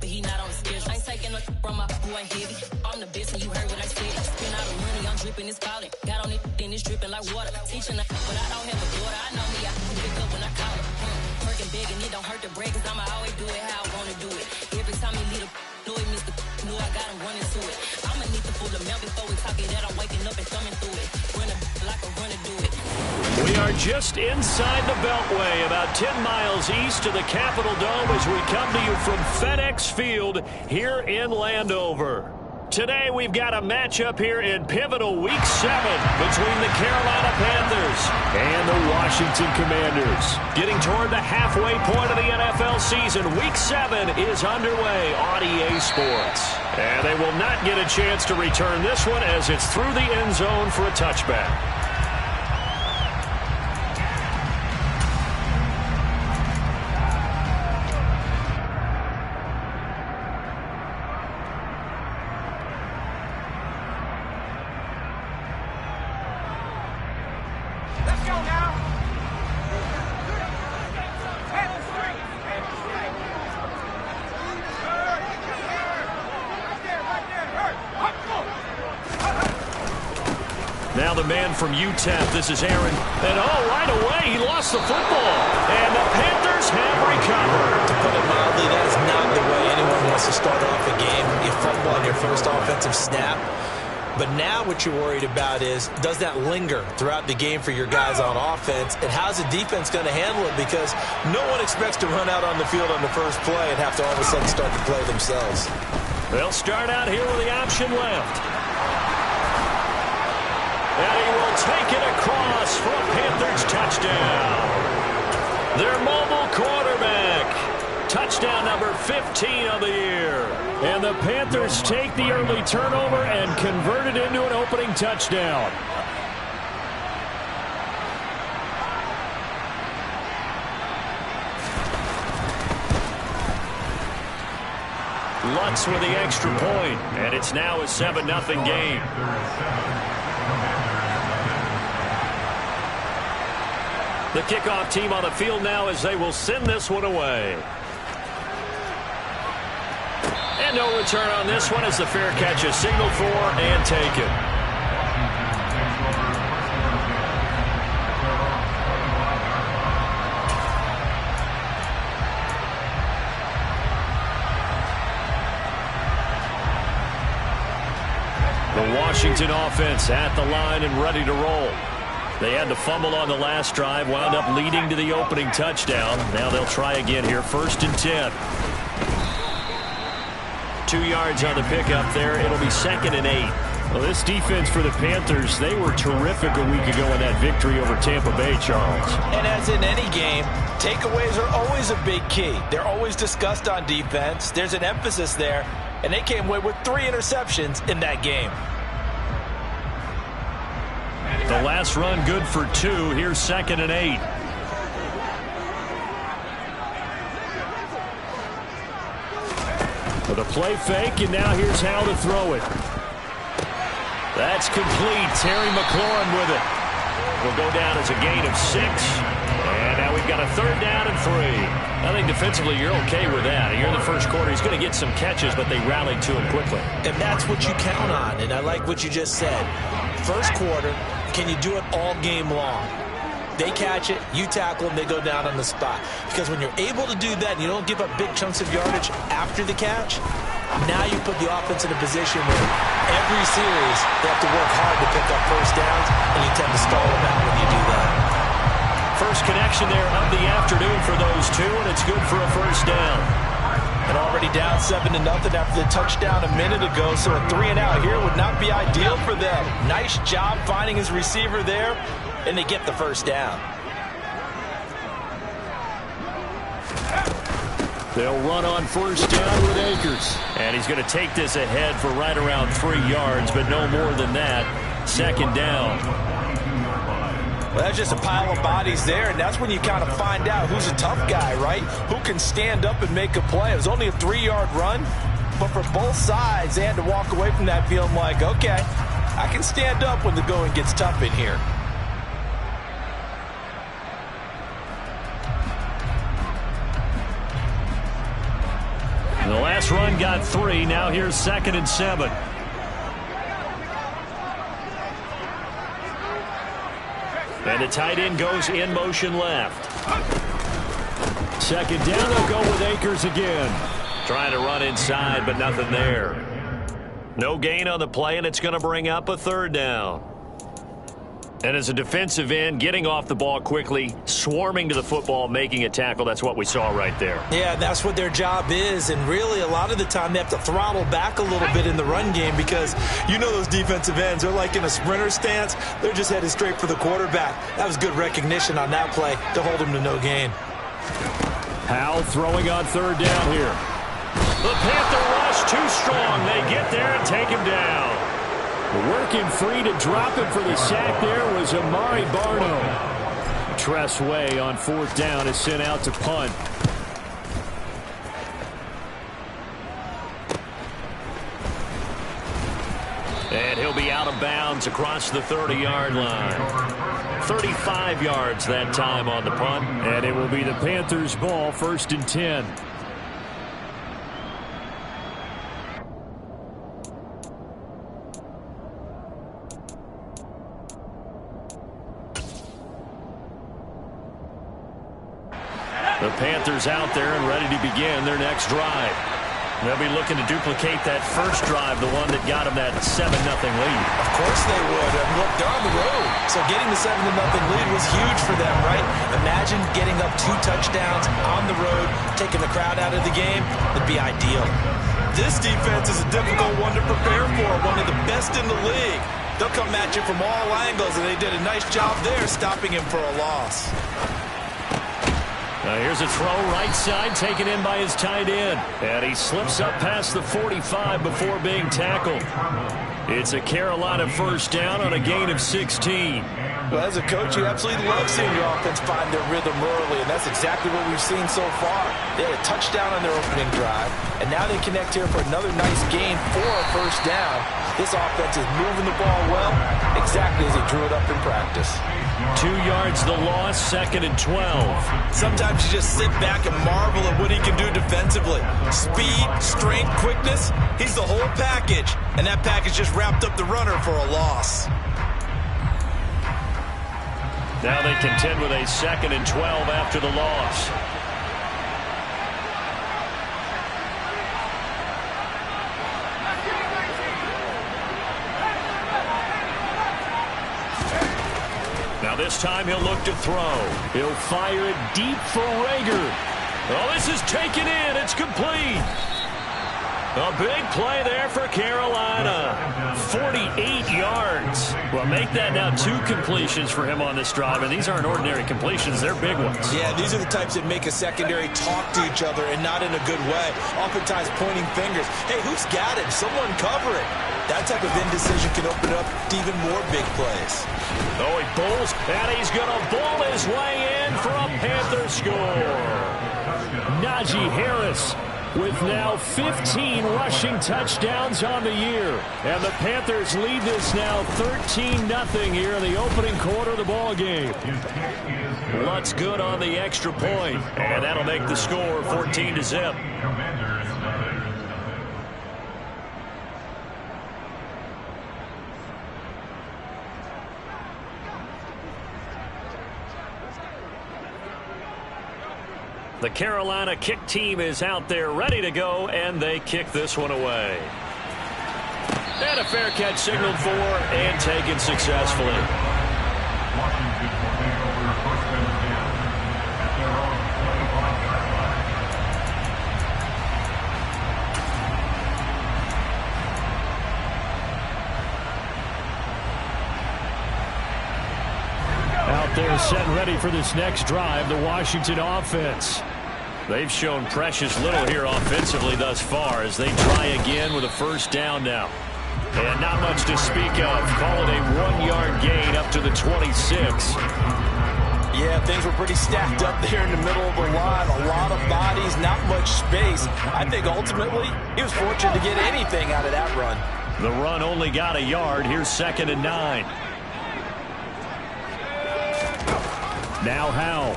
but he not on the schedule. I ain't taking a from my boy heavy. I'm the best and you heard what I said. Spend all the money, I'm dripping, it's falling. Got on it, then it's dripping like water. Teaching her, but I don't have a daughter. I know me, I can pick up when I call her. Working big and it don't hurt to break, cause I'ma always do it how I wanna do it. Every time he lead a know it, Mr. Know I got him running to it. I'ma need to pull the milk before we talk it that I'm waking up and thumbing through it. Run a like a runner do it. We are just inside the Beltway, about 10 miles east of the Capitol Dome as we come to you from FedEx Field here in Landover. Today we've got a matchup here in pivotal Week 7 between the Carolina Panthers and the Washington Commanders. Getting toward the halfway point of the NFL season, Week 7 is underway on EA Sports. And they will not get a chance to return this one as it's through the end zone for a touchback. Now the man from UTEP, this is Aaron. And right away, he lost the football. And the Panthers have recovered. To put it mildly, that is not the way anyone wants to start off a game. You fumble on your first offensive snap. But now what you're worried about is, does that linger throughout the game for your guys on offense? And how's the defense going to handle it? Because no one expects to run out on the field on the first play and have to all of a sudden start to play themselves. They'll start out here with the option left. And he will take it across for a Panthers touchdown. Their mobile quarterback. Touchdown number 15 of the year. And the Panthers take the early turnover and convert it into an opening touchdown. Lutz with the extra point, and it's now a 7-0 game. The kickoff team on the field now as they will send this one away. And no return on this one as the fair catch is signaled for and taken. The Washington offense at the line and ready to roll. They had to fumble on the last drive, wound up leading to the opening touchdown. Now they'll try again here, 1st and 10. 2 yards on the pickup there. It'll be 2nd and 8. Well, this defense for the Panthers, they were terrific a week ago in that victory over Tampa Bay, Charles. And as in any game, takeaways are always a big key. They're always discussed on defense. There's an emphasis there, and they came away with 3 interceptions in that game. The last run good for 2. Here's 2nd and 8. With a play fake, and now here's how to throw it. That's complete. Terry McLaurin with it. Will go down as a gain of 6. And now we've got a 3rd down and 3. I think defensively you're okay with that. Here in the first quarter, he's going to get some catches, but they rallied to him quickly. And that's what you count on, and I like what you just said. First quarter, can you do it all game long? They catch it, you tackle them, they go down on the spot. Because when you're able to do that and you don't give up big chunks of yardage after the catch, now you put the offense in a position where every series they have to work hard to pick up first downs, and you tend to stall them out when you do that. First connection there of the afternoon for those two, and it's good for a 1st down. And already down 7-0 after the touchdown a minute ago, so a 3 and out here would not be ideal for them. Nice job finding his receiver there, and they get the 1st down. They'll run on 1st down with Akers. And he's going to take this ahead for right around 3 yards, but no more than that. 2nd down. Well, that's just a pile of bodies there, and that's when you kind of find out who's a tough guy, right? Who can stand up and make a play. It was only a 3-yard run, but for both sides, they had to walk away from that feeling like, okay, I can stand up when the going gets tough in here. The last pass run got 3. Now here's 2nd and 7. And the tight end goes in motion left. 2nd down, they'll go with Akers again. Trying to run inside, but nothing there. No gain on the play, and it's going to bring up a 3rd down. And as a defensive end, getting off the ball quickly, swarming to the football, making a tackle, that's what we saw right there. Yeah, that's what their job is, and really a lot of the time they have to throttle back a little bit in the run game because you know those defensive ends, they're like in a sprinter stance. They're just headed straight for the quarterback. That was good recognition on that play to hold him to no gain. Howell throwing on 3rd down here. The Panther rush too strong. They get there and take him down. Working free to drop him for the sack there was Amari Barno. Tress Way on 4th down is sent out to punt. And he'll be out of bounds across the 30-yard line. 35 yards that time on the punt. And it will be the Panthers' ball, 1st and 10. The Panthers out there and ready to begin their next drive. They'll be looking to duplicate that first drive, the one that got them that 7-0 lead. Of course they would. And look, they're on the road. So getting the 7-0 lead was huge for them, right? Imagine getting up 2 touchdowns on the road, taking the crowd out of the game. It'd be ideal. This defense is a difficult one to prepare for, one of the best in the league. They'll come at you from all angles, and they did a nice job there stopping him for a loss. Now here's a throw right side taken in by his tight end. And he slips up past the 45 before being tackled. It's a Carolina 1st down on a gain of 16. Well, as a coach, you absolutely love seeing your offense find their rhythm early, and that's exactly what we've seen so far. They had a touchdown on their opening drive, and now they connect here for another nice gain for a 1st down. This offense is moving the ball well, exactly as they drew it up in practice. 2 yards the loss, 2nd and 12. Sometimes you just sit back and marvel at what he can do defensively. Speed, strength, quickness, he's the whole package. And that package just wrapped up the runner for a loss. Now they contend with a 2nd and 12 after the loss. Now this time he'll look to throw. He'll fire it deep for Rager. Oh, this is taken in. It's complete. A big play there for Carolina. 48 yards. Well, make that now 2 completions for him on this drive, and these aren't ordinary completions. They're big ones. Yeah, these are the types that make a secondary talk to each other and not in a good way. Oftentimes pointing fingers. Hey, who's got it? Someone cover it. That type of indecision can open up to even more big plays. Oh, he bowls, and he's going to bowl his way in for a Panther score. Najee Harris with now 15 rushing touchdowns on the year. And the Panthers lead this now 13-0 here in the opening quarter of the ball game. Lutz good on the extra point, and that'll make the score 14-0. The Carolina kick team is out there ready to go, and they kick this one away. And a fair catch signaled for and taken successfully. Out there set and ready for this next drive, the Washington offense. They've shown precious little here offensively thus far as they try again with a 1st down now. And not much to speak of. Call it a 1-yard gain up to the 26. Yeah, things were pretty stacked up there in the middle of the line. A lot of bodies, not much space. I think ultimately he was fortunate to get anything out of that run. The run only got a yard. Here's 2nd and 9. Now Howell.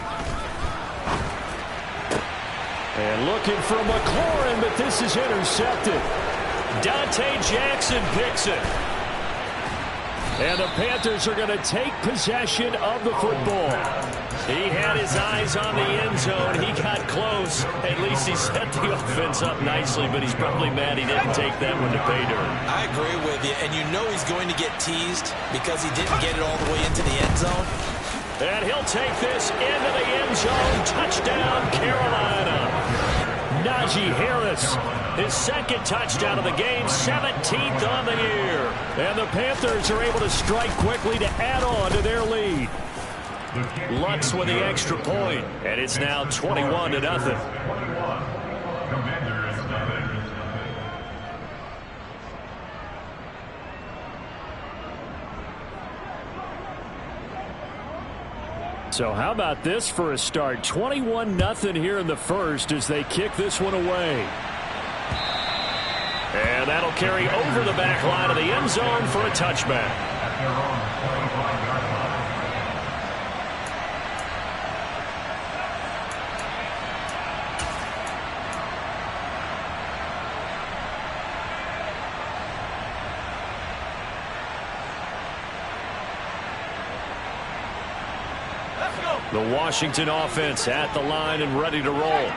And looking for McLaurin, but this is intercepted. Dante Jackson picks it. And the Panthers are going to take possession of the football. He had his eyes on the end zone. He got close. At least he set the offense up nicely, but he's probably mad he didn't take that one to pay dirt. I agree with you, and you know he's going to get teased because he didn't get it all the way into the end zone. And he'll take this into the end zone. Touchdown, Carolina. Najee Harris, his second touchdown of the game, 17th on the year. And the Panthers are able to strike quickly to add on to their lead. Lutz with the extra point, and it's now 21-0. So how about this for a start? 21-0 here in the first as they kick this one away. And that'll carry over the back line of the end zone for a touchback. The Washington offense at the line and ready to roll.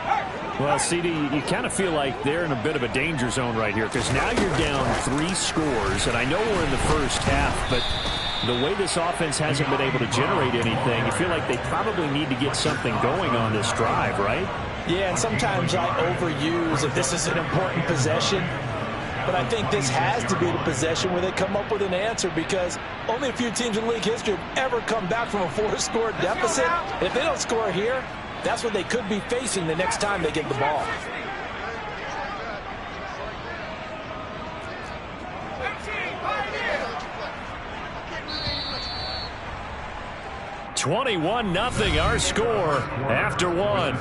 Well, CD, you kind of feel like they're in a bit of a danger zone right here because now you're down 3 scores, and I know we're in the first half, but the way this offense hasn't been able to generate anything, you feel like they probably need to get something going on this drive, right? Yeah, and sometimes I overuse if this is an important possession. But I think this has to be the possession where they come up with an answer because only a few teams in league history have ever come back from a 4-score deficit. If they don't score here, that's what they could be facing the next time they get the ball. (21-0) our score after one.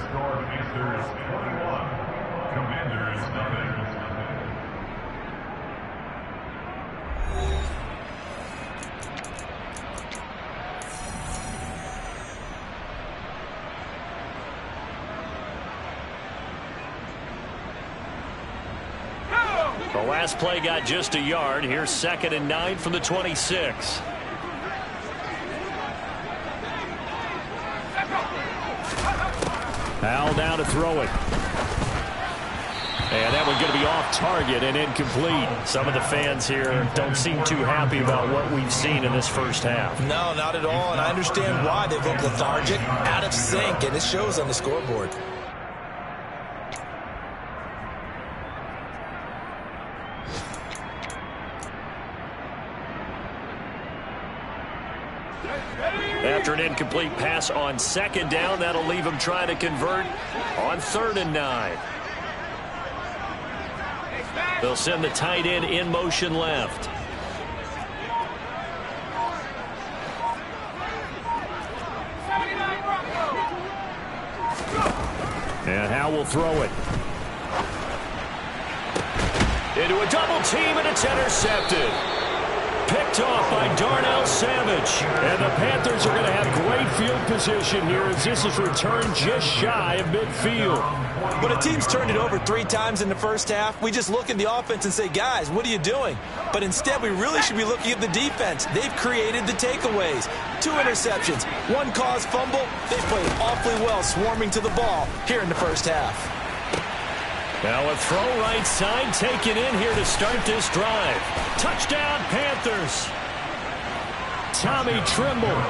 The last play got just a yard. Here's 2nd and 9 from the 26. Al down to throw it. And that one's going to be off target and incomplete. Some of the fans here don't seem too happy about what we've seen in this first half. No, not at all. And I understand why they look lethargic, out of sync, and it shows on the scoreboard. After an incomplete pass on 2nd down, that'll leave him trying to convert on 3rd and 9. They'll send the tight end in motion left. And Howe will throw it. Into a double team, and it's intercepted. Picked off by Darnell Savage. And the Panthers are going to have great field position here as this is returned just shy of midfield. When a team's turned it over 3 times in the first half, we just look at the offense and say, guys, what are you doing? But instead, we really should be looking at the defense. They've created the takeaways. 2 interceptions, 1 caused fumble. They played awfully well swarming to the ball here in the first half. Now a throw right side taken in here to start this drive. Touchdown, Panthers. Tommy Trimble,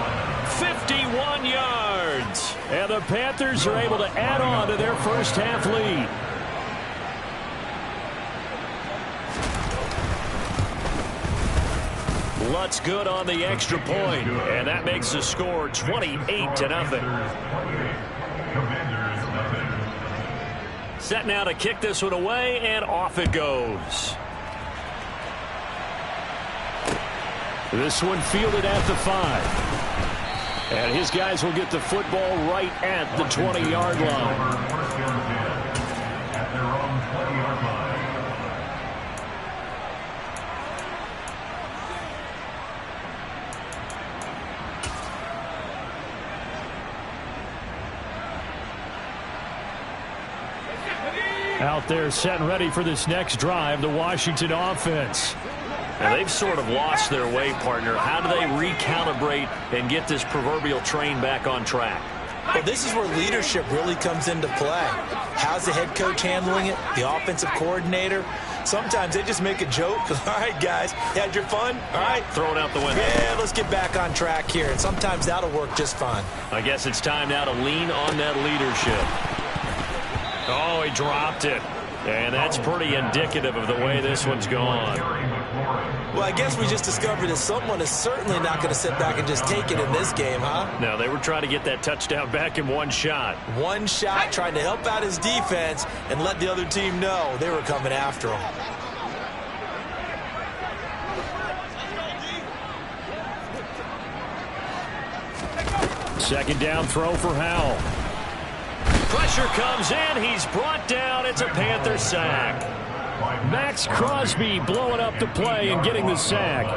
51 yards. And the Panthers are able to add on to their first half lead. Lutz good on the extra point, and that makes the score 28-0. Set now to kick this one away, and off it goes. This one fielded at the 5. And his guys will get the football right at the 20-yard line. Out there set and ready for this next drive, the Washington offense. And they've sort of lost their way, partner. How do they recalibrate and get this proverbial train back on track? Well, this is where leadership really comes into play. How's the head coach handling it? The offensive coordinator? Sometimes they just make a joke. All right, guys, you had your fun? All right. Throw it out the window. Yeah, let's get back on track here. And sometimes that'll work just fine. I guess it's time now to lean on that leadership. Oh, he dropped it. And that's pretty indicative of the way this one's gone. Well, I guess we just discovered that someone is certainly not going to sit back and just take it in this game, huh? No, they were trying to get that touchdown back in one shot. One shot, trying to help out his defense and let the other team know they were coming after him. Second down throw for Howell. Pressure comes in. He's brought down. It's a Panther sack. Max Crosby blowing up the play and getting the sack.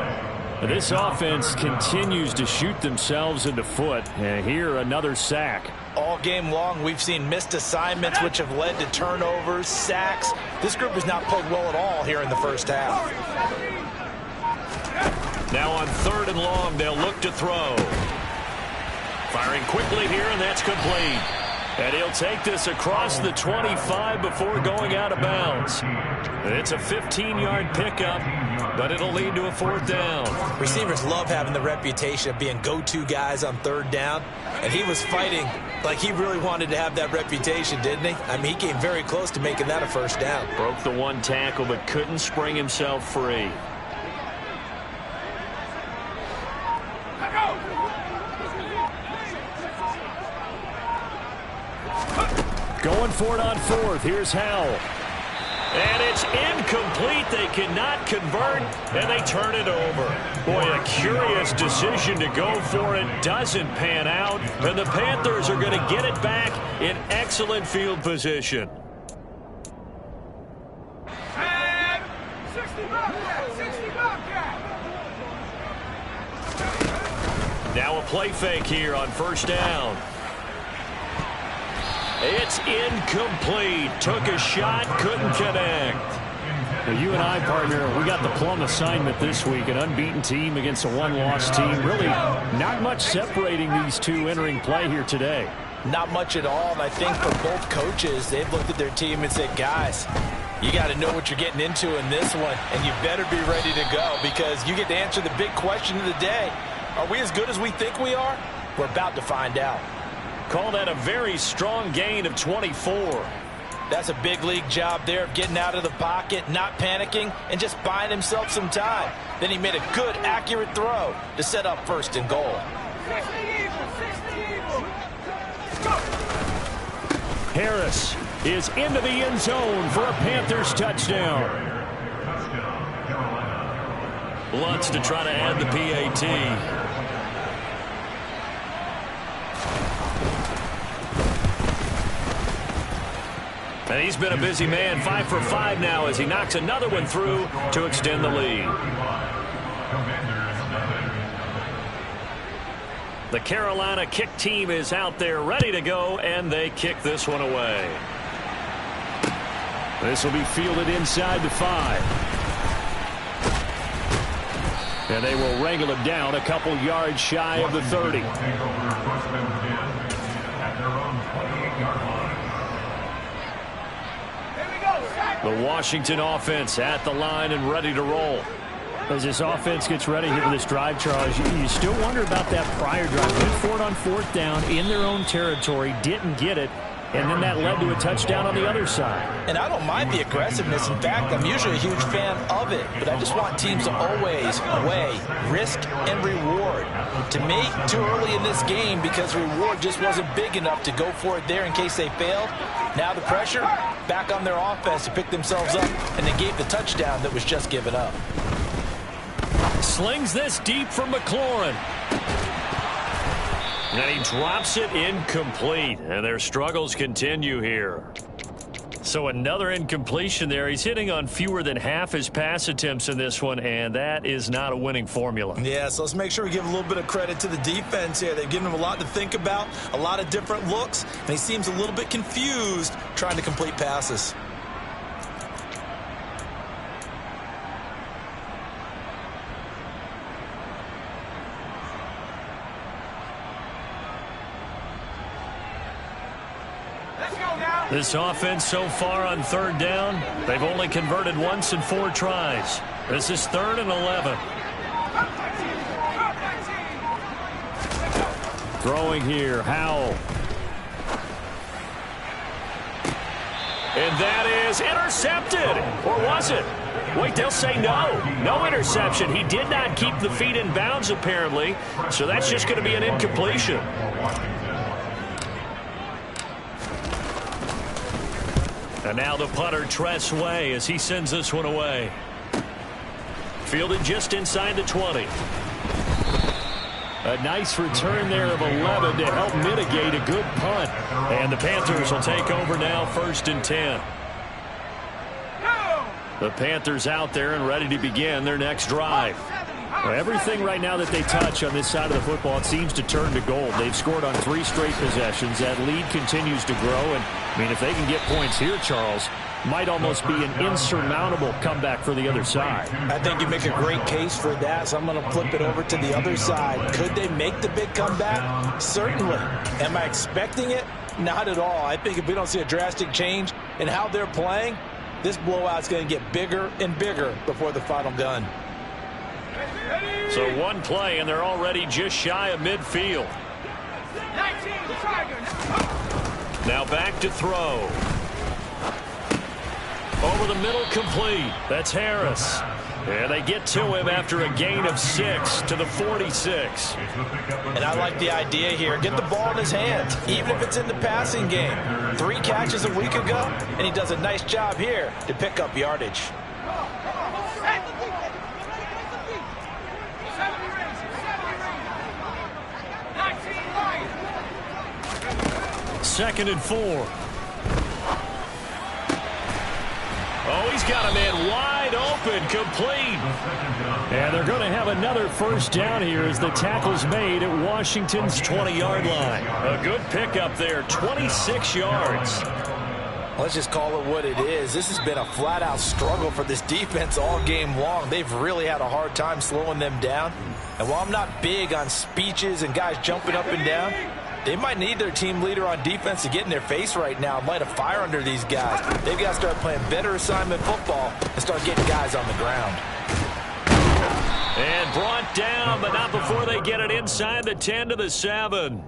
This offense continues to shoot themselves in the foot. And here, another sack. All game long, we've seen missed assignments, which have led to turnovers, sacks. This group has not played well at all here in the first half. Now on 3rd and long, they'll look to throw. Firing quickly here, and that's complete. And he'll take this across the 25 before going out of bounds. It's a 15-yard pickup, but it'll lead to a 4th down. Receivers love having the reputation of being go-to guys on 3rd down, and he was fighting like he really wanted to have that reputation, didn't he? I mean, he came very close to making that a 1st down. Broke the one tackle, but couldn't spring himself free. Going for it on 4th. Here's Howell. And it's incomplete. They cannot convert, and they turn it over. Boy, a curious decision to go for it. Doesn't pan out, and the Panthers are going to get it back in excellent field position. Now a play fake here on 1st down. It's incomplete. Took a shot, couldn't connect. Well, you and I, partner, we got the plum assignment this week. An unbeaten team against a one-loss team. Really not much separating these two entering play here today. Not much at all, and I think for both coaches, they've looked at their team and said, guys, you got to know what you're getting into in this one, and you better be ready to go because you get to answer the big question of the day. Are we as good as we think we are? We're about to find out. Call that a very strong gain of 24. That's a big league job there of getting out of the pocket, not panicking, and just buying himself some time. Then he made a good, accurate throw to set up 1st and goal. Harris is into the end zone for a Panthers touchdown. Lutz to try to add the PAT. And he's been a busy man, 5 for 5 now as he knocks another one through to extend the lead. The Carolina kick team is out there ready to go, and they kick this one away. This will be fielded inside the 5. And they will wrangle it down a couple yards shy of the 30. The Washington offense at the line and ready to roll. As this offense gets ready here for this drive, Charles, you still wonder about that prior drive. Went for it on 4th down in their own territory, didn't get it, and then that led to a touchdown on the other side. And I don't mind the aggressiveness. In fact, I'm usually a huge fan of it, but I just want teams to always weigh risk and reward. To me, too early in this game because reward just wasn't big enough to go for it there in case they failed. Now the pressure back on their offense to pick themselves up, and they gave the touchdown that was just given up. Slings this deep from McLaurin. And he drops it incomplete, and their struggles continue here. So another incompletion there. He's hitting on fewer than half his pass attempts in this one, and that is not a winning formula. Yeah, so let's make sure we give a little bit of credit to the defense here. They've given him a lot to think about, a lot of different looks, and he seems a little bit confused trying to complete passes. This offense so far on third down, they've only converted once in 4 tries. This is 3rd and 11. Throwing here, Howell. And that is intercepted. Or was it? Wait, they'll say no. No interception. He did not keep the feet in bounds, apparently. So that's just going to be an incompletion. And now the punter, Tress Way, as he sends this one away. Fielded just inside the 20. A nice return there of 11 to help mitigate a good punt. And the Panthers will take over now, 1st and 10. The Panthers out there and ready to begin their next drive. Well, everything right now that they touch on this side of the football, it seems to turn to gold. They've scored on 3 straight possessions. That lead continues to grow. And, I mean, if they can get points here, Charles, might almost be an insurmountable comeback for the other side. I think you make a great case for that, so I'm going to flip it over to the other side. Could they make the big comeback? Certainly. Am I expecting it? Not at all. I think if we don't see a drastic change in how they're playing, this blowout's going to get bigger and bigger before the final gun. So one play, and they're already just shy of midfield. Now back to throw. Over the middle, complete. That's Harris. And they get to him after a gain of 6 to the 46. And I like the idea here. Get the ball in his hands, even if it's in the passing game. 3 catches a week ago, and he does a nice job here to pick up yardage. 2nd and 4. Oh, he's got a man wide open, complete. And they're going to have another 1st down here as the tackle's made at Washington's 20-yard line. A good pickup there, 26 yards. Let's just call it what it is. This has been a flat-out struggle for this defense all game long. They've really had a hard time slowing them down. And while I'm not big on speeches and guys jumping up and down, they might need their team leader on defense to get in their face right now and light a fire under these guys. They've got to start playing better assignment football and start getting guys on the ground. And brought down, but not before they get it inside the 10 to the 7.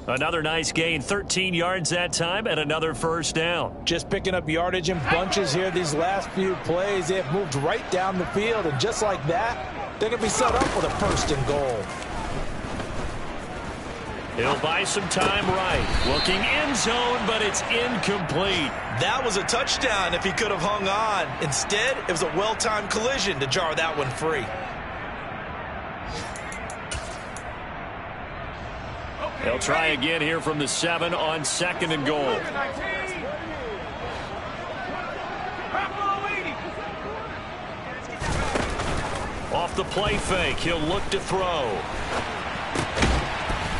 Another nice gain, 13 yards that time, and another 1st down. Just picking up yardage in bunches here these last few plays. They have moved right down the field, and just like that, they're going to be set up with a 1st and goal. He'll buy some time right. Looking end zone, but it's incomplete. That was a touchdown if he could have hung on. Instead, it was a well-timed collision to jar that one free. They'll try again here from the 7 on 2nd and goal. Off the play fake, he'll look to throw.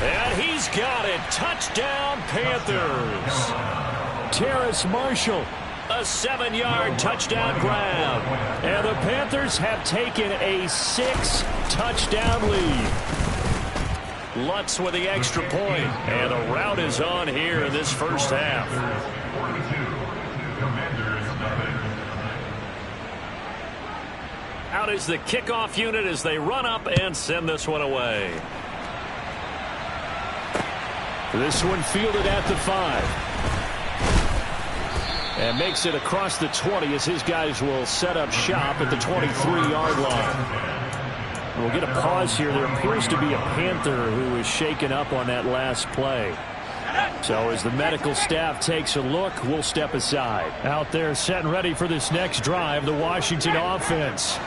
And he's got it. Touchdown, Panthers. Terrace Marshall, a 7-yard touchdown grab. And the Panthers have taken a 6-touchdown lead. Lutz with the extra point. And a rout is on here in this 1st half. Out is the kickoff unit as they run up and send this one away. This one fielded at the 5. And makes it across the 20 as his guys will set up shop at the 23-yard line. We'll get a pause here. There appears to be a Panther who is shaken up on that last play. So as the medical staff takes a look, we'll step aside. Out there set and ready for this next drive, the Washington offense.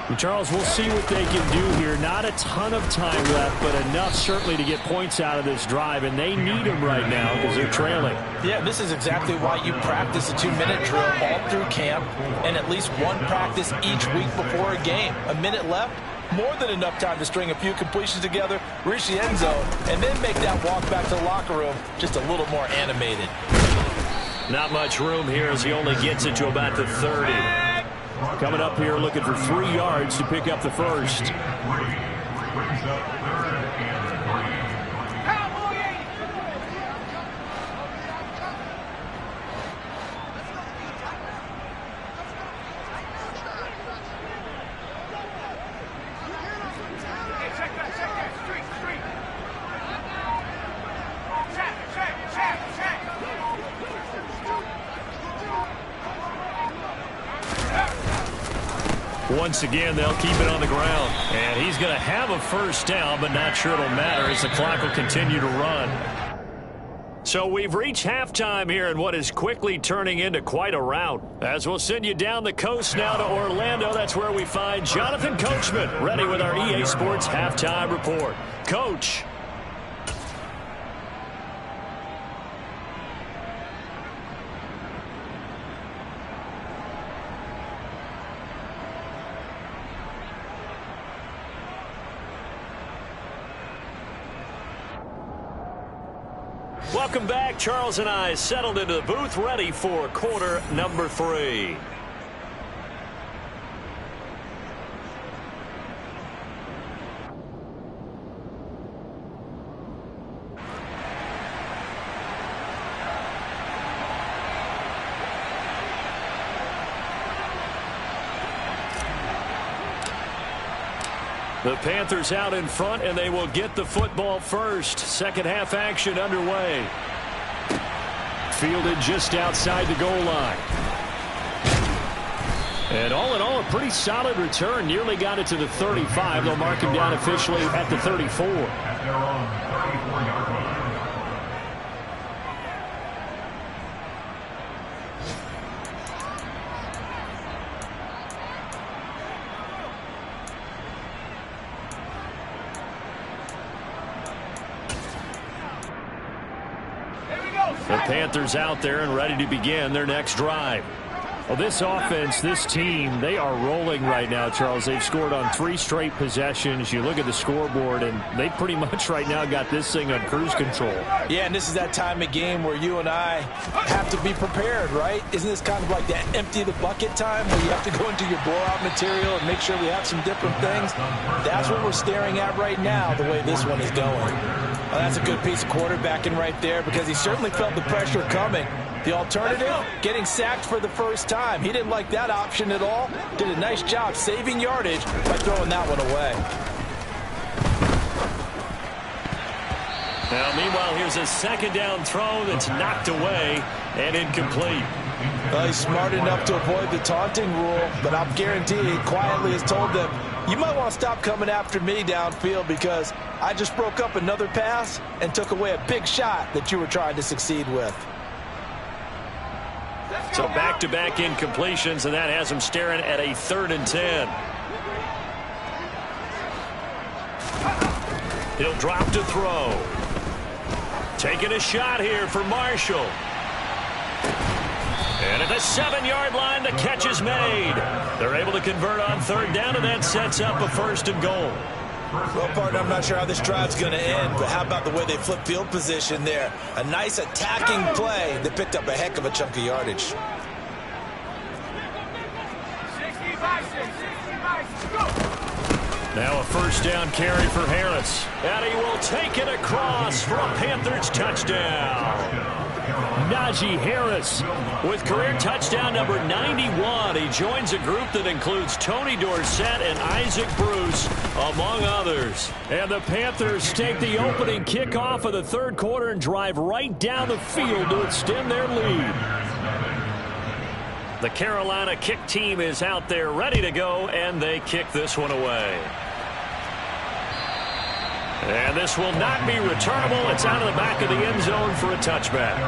And Charles, we'll see what they can do here. Not a ton of time left, but enough certainly to get points out of this drive, and they need them right now because they're trailing. Yeah, this is exactly why you practice a 2-minute drill all through camp and at least one practice each week before a game. A minute left, more than enough time to string a few completions together, reach the end zone, and then make that walk back to the locker room just a little more animated. Not much room here as he only gets it to about the 30. Coming up here looking for 3 yards to pick up the 1st. once again, they'll keep it on the ground. And he's going to have a first down, but not sure it'll matter as the clock will continue to run. So we've reached halftime here in what is quickly turning into quite a rout. As we'll send you down the coast now to Orlando, that's where we find Jonathan Coachman ready with our EA Sports Halftime Report. Coach. Welcome back. Charles and I settled into the booth ready for quarter number 3. The Panthers out in front, and they will get the football first. Second half action underway. Fielded just outside the goal line. And all in all, a pretty solid return. Nearly got it to the 35. They'll mark him down officially at the 34. At their own 34-yard line. The Panthers out there and ready to begin their next drive. Well, this offense, this team, they are rolling right now, Charles. They've scored on 3 straight possessions. You look at the scoreboard, and they pretty much right now got this thing on cruise control. Yeah, and this is that time of game where you and I have to be prepared, right? Isn't this kind of like that empty the bucket time where you have to go into your blowout material and make sure we have some different things? That's what we're staring at right now, the way this one is going. Well, that's a good piece of quarterbacking right there because he certainly felt the pressure coming. The alternative, getting sacked for the first time. He didn't like that option at all. Did a nice job saving yardage by throwing that one away. Now, meanwhile, here's a second down throw that's knocked away and incomplete. Well, he's smart enough to avoid the taunting rule, but I'm guaranteed he quietly has told them, you might want to stop coming after me downfield because I just broke up another pass and took away a big shot that you were trying to succeed with. So back-to-back incompletions, and that has him staring at a 3rd and 10. He'll drop to throw. Taking a shot here for Marshall. And at the 7-yard line, the catch is made. They're able to convert on 3rd down, and that sets up a 1st and goal. Well, partner, I'm not sure how this drive's going to end, but how about the way they flip field position there? A nice attacking play that picked up a heck of a chunk of yardage. Now a 1st down carry for Harris. And he will take it across for a Panthers touchdown. Najee Harris with career touchdown number 91. He joins a group that includes Tony Dorsett and Isaac Bruce, among others. And the Panthers take the opening kickoff of the 3rd quarter and drive right down the field to extend their lead. The Carolina kick team is out there ready to go, and they kick this one away. And this will not be returnable. It's out of the back of the end zone for a touchback.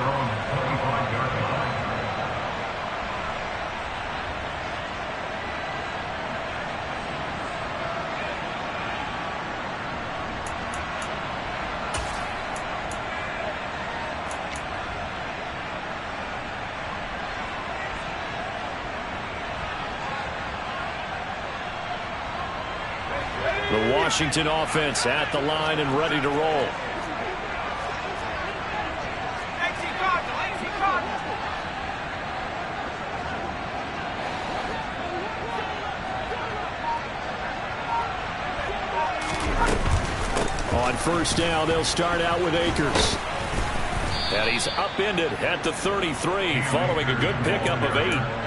The Washington offense at the line and ready to roll. On 1st down, they'll start out with Akers. And he's upended at the 33 following a good pickup of 8.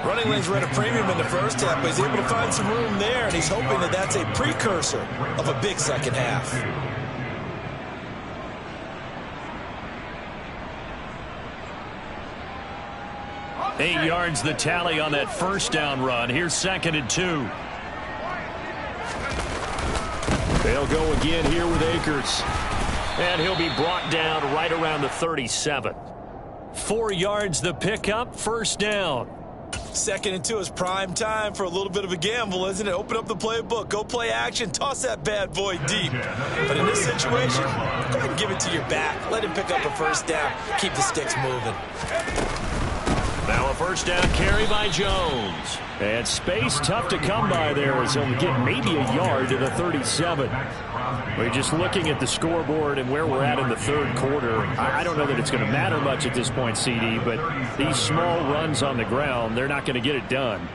Running lanes were at a premium in the first half, but he's able to find some room there, and he's hoping that that's a precursor of a big second half. Eight yards the tally on that 1st down run. Here's 2nd and 2. They'll go again here with Akers. And he'll be brought down right around the 37. 4 yards the pickup, first down. 2nd and 2 is prime time for a little bit of a gamble, isn't it? Open up the playbook, go play action, toss that bad boy deep. But in this situation, go ahead and give it to your back. Let him pick up a first down. Keep the sticks moving. Now a first down carry by Jones. And space tough to come by there as he'll get maybe a yard to the 37. We're just looking at the scoreboard and where we're at in the third quarter. I don't know that it's going to matter much at this point, CD, but these small runs on the ground, they're not going to get it done.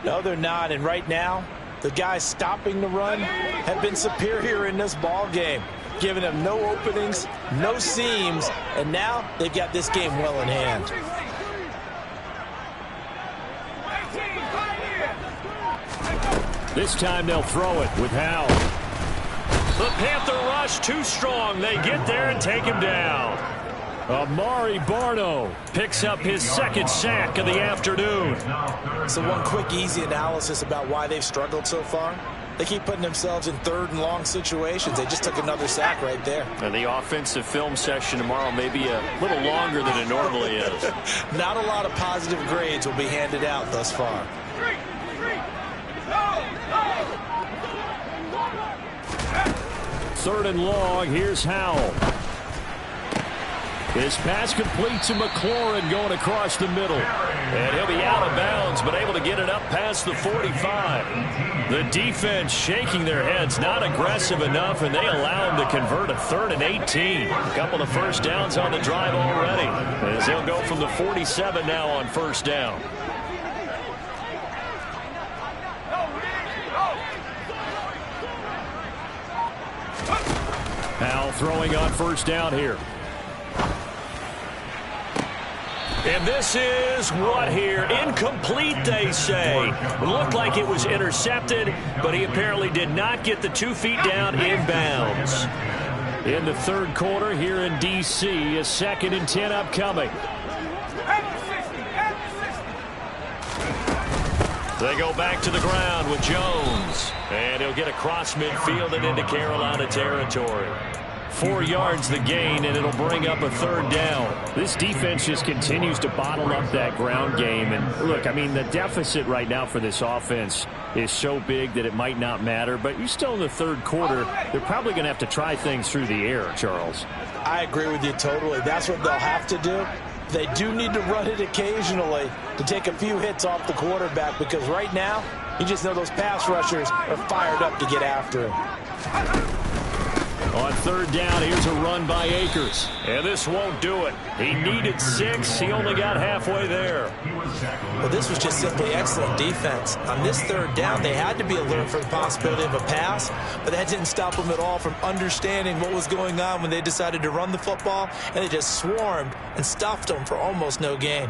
No, they're not. And right now, the guys stopping the run have been superior in this ball game, giving them no openings, no seams, and now they've got this game well in hand. This time they'll throw it with Howell. The Panther rush too strong. They get there and take him down. Amari Barno picks up his 2nd sack of the afternoon. So one quick, easy analysis about why they've struggled so far. They keep putting themselves in 3rd and long situations. They just took another sack right there. And the offensive film session tomorrow may be a little longer than it normally is. Not a lot of positive grades will be handed out thus far. 3rd and long. Here's Howell. His pass complete to McLaurin going across the middle. And he'll be out of bounds, but able to get it up past the 45. The defense shaking their heads, not aggressive enough, and they allow him to convert a 3rd and 18. A couple of first downs on the drive already, as he'll go from the 47 now on first down. Howell throwing on first down here. And this is what here? Incomplete, they say. It looked like it was intercepted, but he apparently did not get the 2 feet down inbounds. In the third quarter here in D.C., a 2nd and 10 upcoming. They go back to the ground with Jones. And he'll get across midfield and into Carolina territory. 4 yards the gain, and it'll bring up a 3rd down. This defense just continues to bottle up that ground game. And look, I mean, the deficit right now for this offense is so big that it might not matter. But you're still in the third quarter. They're probably going to have to try things through the air, Charles. I agree with you totally. That's what they'll have to do. They do need to run it occasionally to take a few hits off the quarterback, because right now, you just know those pass rushers are fired up to get after him. On 3rd down, here's a run by Akers. And this won't do it. He needed 6. He only got halfway there. Well, this was just simply excellent defense. On this 3rd down, they had to be alert for the possibility of a pass, but that didn't stop them at all from understanding what was going on when they decided to run the football, and they just swarmed and stuffed them for almost no gain.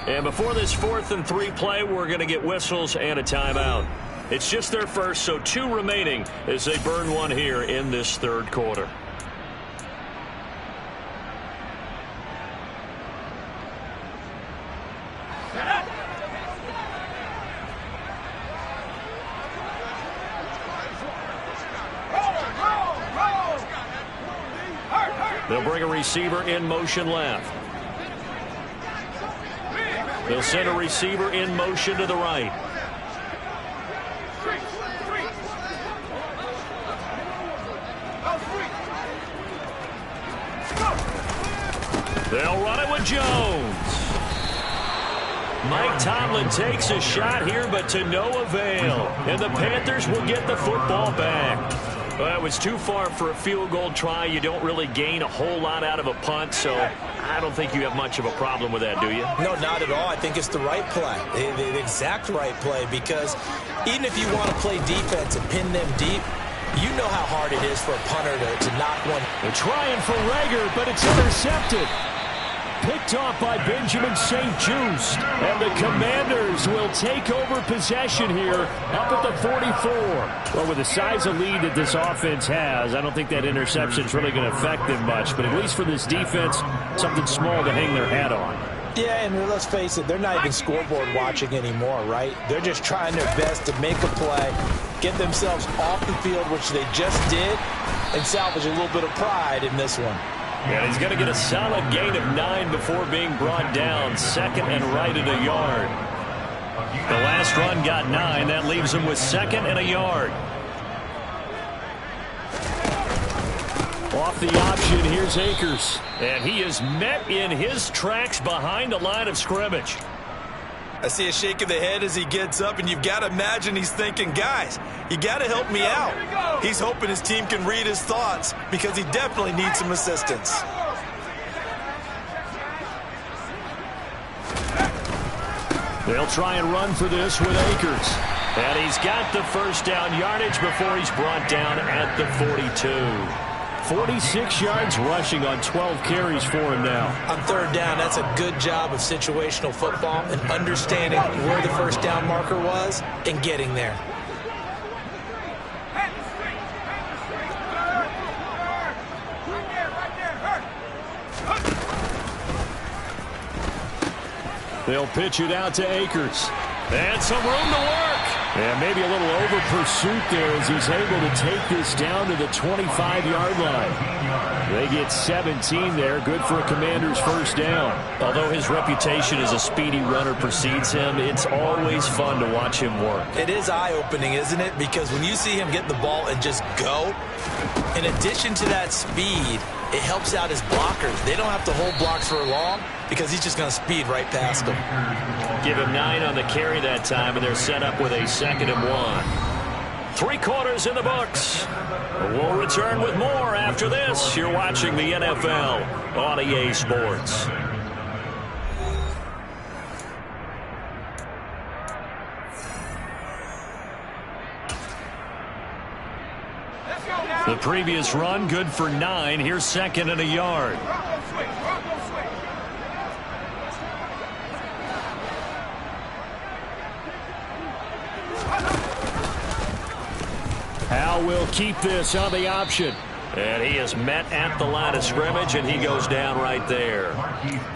And before this 4th and 3 play, we're going to get whistles and a timeout. It's just their first, so 2 remaining as they burn one here in this third quarter. They'll bring a receiver in motion left. They'll send a receiver in motion to the right. They'll run it with Jones. Mike Tomlin takes a shot here, but to no avail. And the Panthers will get the football back. Well, it was too far for a field goal try. You don't really gain a whole lot out of a punt, so I don't think you have much of a problem with that, do you? No, not at all. I think it's the right play, the exact right play, because even if you want to play defense and pin them deep, you know how hard it is for a punter to knock one. They're trying for Rager, but it's intercepted. picked off by Benjamin St. Just. And the Commanders will take over possession here up at the 44. Well, with the size of lead that this offense has, I don't think that interception is really going to affect them much. But at least for this defense, something small to hang their hat on. Yeah, and let's face it, they're not even scoreboard watching anymore, right? They're just trying their best to make a play, get themselves off the field, which they just did, and salvage a little bit of pride in this one. Yeah, he's going to get a solid gain of 9 before being brought down. Second and right at a yard. The last run got 9. That leaves him with second and a yard. Off the option, here's Akers. And he is met in his tracks behind the line of scrimmage. I see a shake of the head as he gets up, and you've got to imagine he's thinking, guys, you got to help me out. He's hoping his team can read his thoughts because he definitely needs some assistance. They'll try and run for this with Akers. And he's got the first down yardage before he's brought down at the 42. 46 yards rushing on 12 carries for him now. On third down, that's a good job of situational football and understanding where the first down marker was and getting there. They'll pitch it out to Akers. And some room to work. And maybe a little over pursuit there as he's able to take this down to the 25-yard line. They get 17 there. Good for a Commander's first down. Although his reputation as a speedy runner precedes him, it's always fun to watch him work. It is eye-opening, isn't it? Because when you see him get the ball and just go, in addition to that speed, it helps out his blockers. They don't have to hold blocks for long because he's just going to speed right past them. Give him 9 on the carry that time, and they're set up with a 2nd and 1. 3 quarters in the books. We'll return with more after this. You're watching the NFL on EA Sports. The previous run good for 9. Here's 2nd and a yard. Howell will keep this on the option. And he is met at the line of scrimmage, and he goes down right there.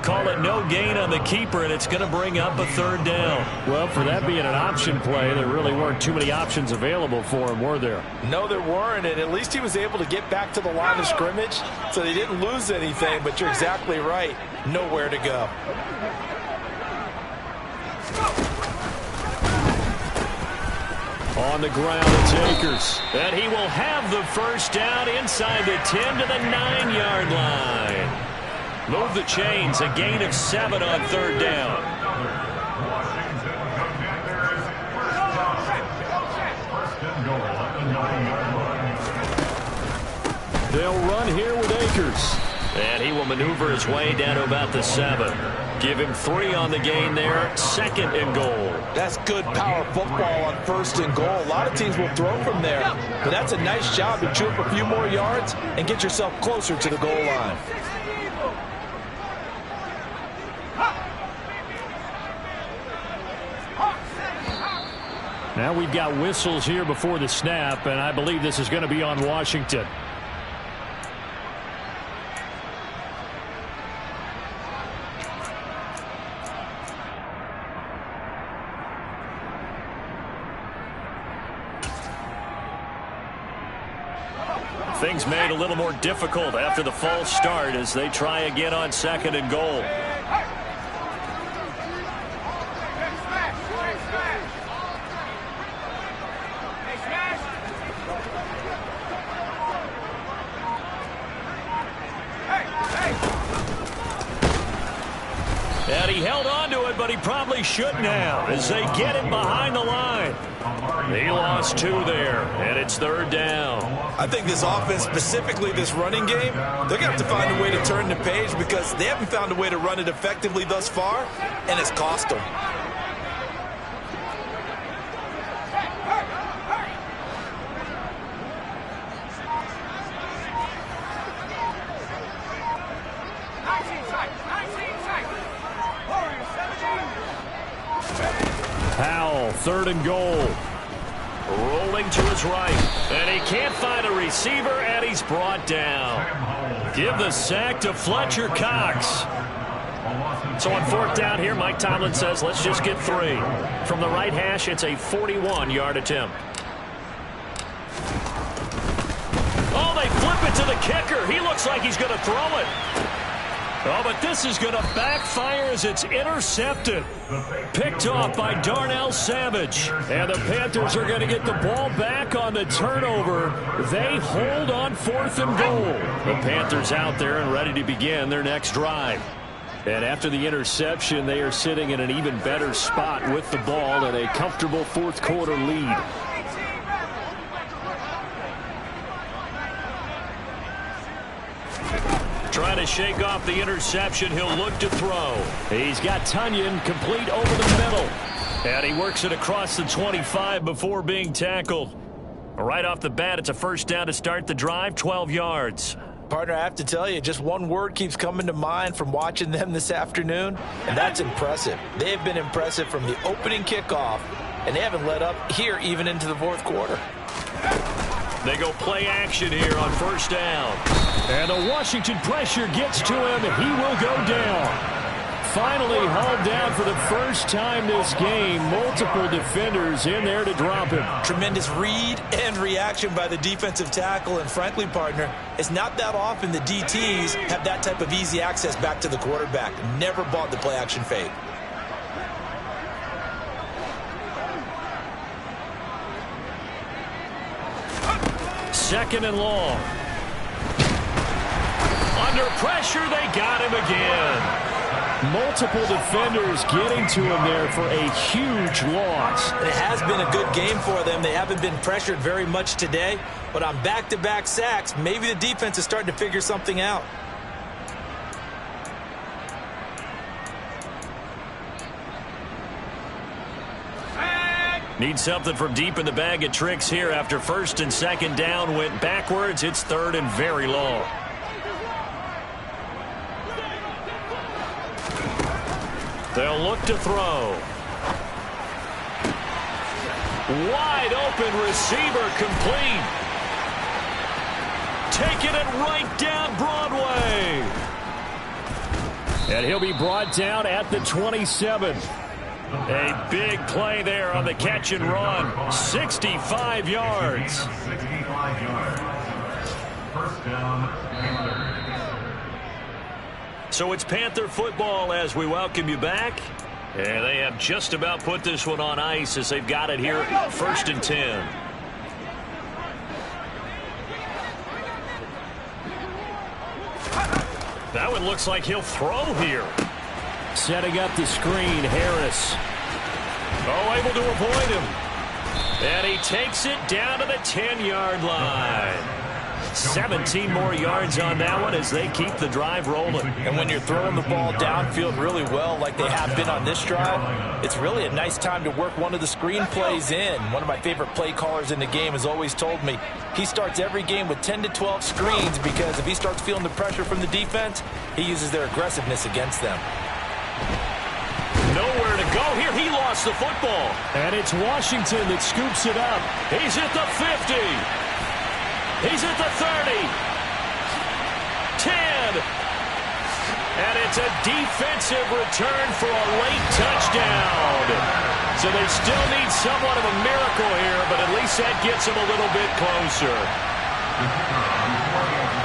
Call it no gain on the keeper, and it's going to bring up a 3rd down. Well, for that being an option play, there really weren't too many options available for him, were there? No, there weren't, and at least he was able to get back to the line of scrimmage, so they didn't lose anything, but you're exactly right. Nowhere to go. On the ground, it's Akers. And he will have the first down inside the 10 to the 9-yard line. Move the chains, a gain of 7 on 3rd down. They'll run here with Akers. And he will maneuver his way down to about the 7. Give him 3 on the gain there. 2nd and goal. That's good power football on 1st and goal. A lot of teams will throw from there, but that's a nice job to chew up a few more yards and get yourself closer to the goal line. Now we've got whistles here before the snap, and I believe this is going to be on Washington. Things made a little more difficult after the false start as they try again on 2nd and goal. And he held on to it, but he probably shouldn't have as they get it behind the line. He lost 2 there, and it's 3rd down. I think this offense, specifically this running game, they're going to have to find a way to turn the page because they haven't found a way to run it effectively thus far, and it's cost them. 3rd and goal. Rolling to his right, and he can't find a receiver, and he's brought down. Give the sack to Fletcher Cox. So on 4th down here, Mike Tomlin says, let's just get 3. From the right hash, it's a 41-yard attempt. Oh, they flip it to the kicker. He looks like he's going to throw it. Oh, but this is going to backfire as it's intercepted. Picked off by Darnell Savage. And the Panthers are going to get the ball back on the turnover. They hold on 4th and goal. The Panthers out there and ready to begin their next drive. And after the interception, they are sitting in an even better spot with the ball and a comfortable 4th quarter lead. Trying to shake off the interception. He'll look to throw. He's got Tunyon complete over the middle. And he works it across the 25 before being tackled. Right off the bat, it's a 1st down to start the drive, 12 yards. Partner, I have to tell you, just one word keeps coming to mind from watching them this afternoon, and that's impressive. They have been impressive from the opening kickoff, and they haven't let up here even into the 4th quarter. They go play action here on 1st down. And the Washington pressure gets to him. He will go down. Finally hauled down for the first time this game. Multiple defenders in there to drop him. Tremendous read and reaction by the defensive tackle. And frankly, partner, it's not that often the DTs have that type of easy access back to the quarterback. Never bought the play action fake. Second and long. Under pressure, they got him again. Multiple defenders getting to him there for a huge loss. It has been a good game for them. They haven't been pressured very much today, but on back-to-back sacks, maybe the defense is starting to figure something out. Need something from deep in the bag of tricks here after 1st and 2nd down went backwards. It's 3rd and very long. They'll look to throw. Wide open receiver complete. Taking it right down Broadway. And he'll be brought down at the 27. A big play there on the catch and run. 65 yards. 65 yards. 1st down, Panthers. So it's Panther football as we welcome you back. And they have just about put this one on ice as they've got it here 1st and 10. That one looks like he'll throw here. Setting up the screen, Harris. Oh, able to avoid him. And he takes it down to the 10-yard line. 17 more yards on that one as they keep the drive rolling. And when you're throwing the ball downfield really well like they have been on this drive, it's really a nice time to work one of the screen plays in. One of my favorite play callers in the game has always told me he starts every game with 10 to 12 screens because if he starts feeling the pressure from the defense, he uses their aggressiveness against them. Nowhere to go here. He lost the football. And it's Washington that scoops it up. He's at the 50. He's at the 30. 10. And it's a defensive return for a late touchdown. So they still need somewhat of a miracle here, but at least that gets them a little bit closer.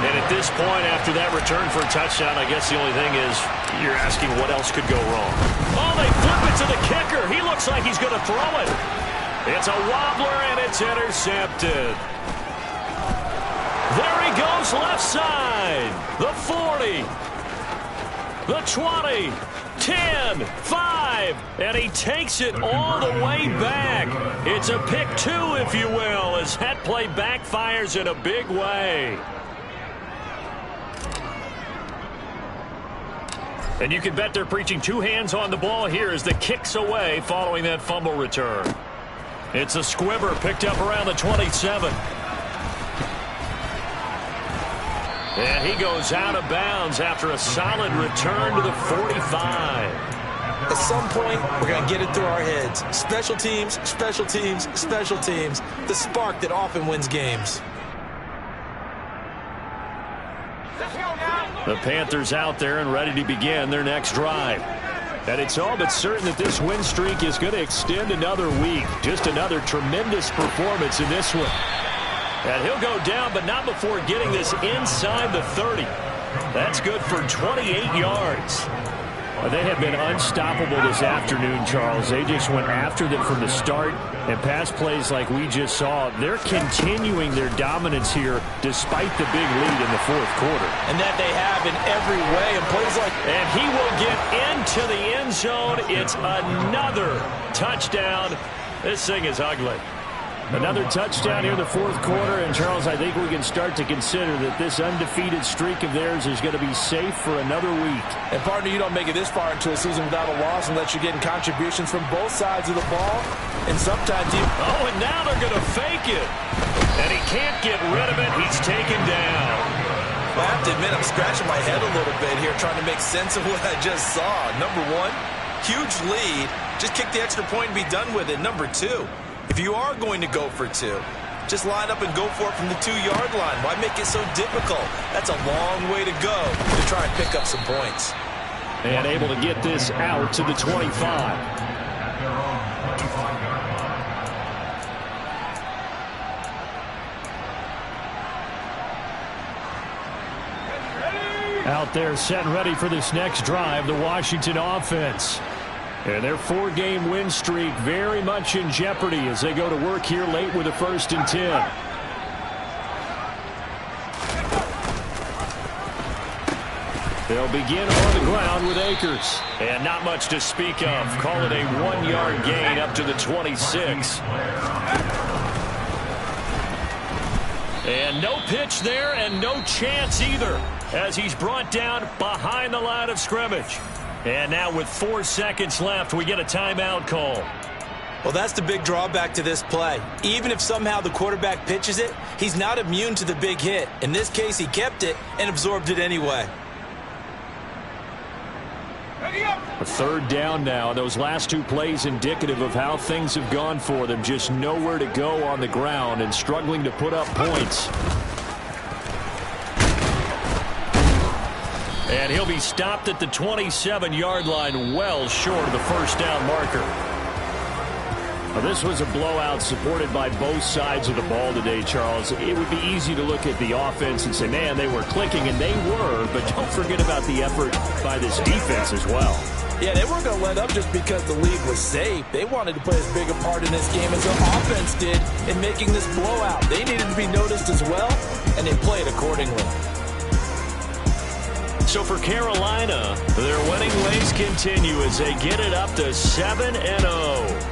And at this point, after that return for a touchdown, I guess the only thing is you're asking what else could go wrong. Oh, they flip it to the kicker. He looks like he's going to throw it. It's a wobbler, and it's intercepted. There he goes left side. The 40. The 20. 10. 5. And he takes it all the way back. It's a pick 2, if you will, as that play backfires in a big way. And you can bet they're preaching 2 hands on the ball here as the kick's away following that fumble return. It's a squibber picked up around the 27. And he goes out of bounds after a solid return to the 45. A some point, we're going to get it through our heads. Special teams, special teams, special teams. The spark that often wins games. The Panthers out there and ready to begin their next drive. And it's all but certain that this win streak is going to extend another week. Just another tremendous performance in this one. And he'll go down, but not before getting this inside the 30. That's good for 28 yards. They have been unstoppable this afternoon, Charles. They just went after them from the start, and pass plays like we just saw, they're continuing their dominance here despite the big lead in the fourth quarter. And that they have in every way. And plays like, and he will get into the end zone. It's another touchdown. This thing is ugly. Another touchdown here in the fourth quarter, and Charles, I think we can start to consider that this undefeated streak of theirs is going to be safe for another week. And partner, you don't make it this far into a season without a loss unless you're getting contributions from both sides of the ball, and sometimes even... Oh, and now they're going to fake it, and he can't get rid of it. He's taken down. Well, I have to admit, I'm scratching my head a little bit here trying to make sense of what I just saw. Number one, huge lead. Just kick the extra point and be done with it. Number two, if you are going to go for two, just line up and go for it from the 2-yard line. Why make it so difficult? That's a long way to go to try and pick up some points. And able to get this out to the 25. Out there set and ready for this next drive, the Washington offense. And their 4-game win streak very much in jeopardy as they go to work here late with a 1st and 10. They'll begin on the ground with Akers. And not much to speak of. Call it a 1-yard gain up to the 26. And no pitch there and no chance either as he's brought down behind the line of scrimmage. And now with 4 seconds left, we get a timeout call. Well, that's the big drawback to this play. Even if somehow the quarterback pitches it, he's not immune to the big hit. In this case, he kept it and absorbed it anyway. A 3rd down now. Those last 2 plays indicative of how things have gone for them. Just nowhere to go on the ground and struggling to put up points. And he'll be stopped at the 27-yard line, well short of the 1st down marker. Well, this was a blowout supported by both sides of the ball today, Charles. It would be easy to look at the offense and say, man, they were clicking, and they were, but don't forget about the effort by this defense as well. Yeah, they weren't going to let up just because the lead was safe. They wanted to play as big a part in this game as their offense did in making this blowout. They needed to be noticed as well, and they played accordingly. So for Carolina, their winning ways continue as they get it up to 7-0.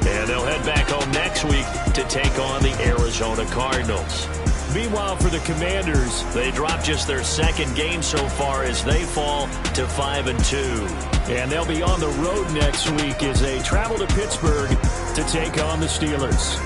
And they'll head back home next week to take on the Arizona Cardinals. Meanwhile, for the Commanders, they drop just their 2nd game so far as they fall to 5-2. And they'll be on the road next week as they travel to Pittsburgh to take on the Steelers.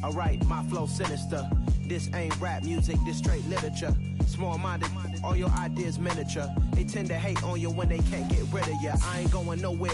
Alright, my flow sinister. This ain't rap music, this straight literature. Small-minded, all your ideas miniature. They tend to hate on you when they can't get rid of you. I ain't going nowhere.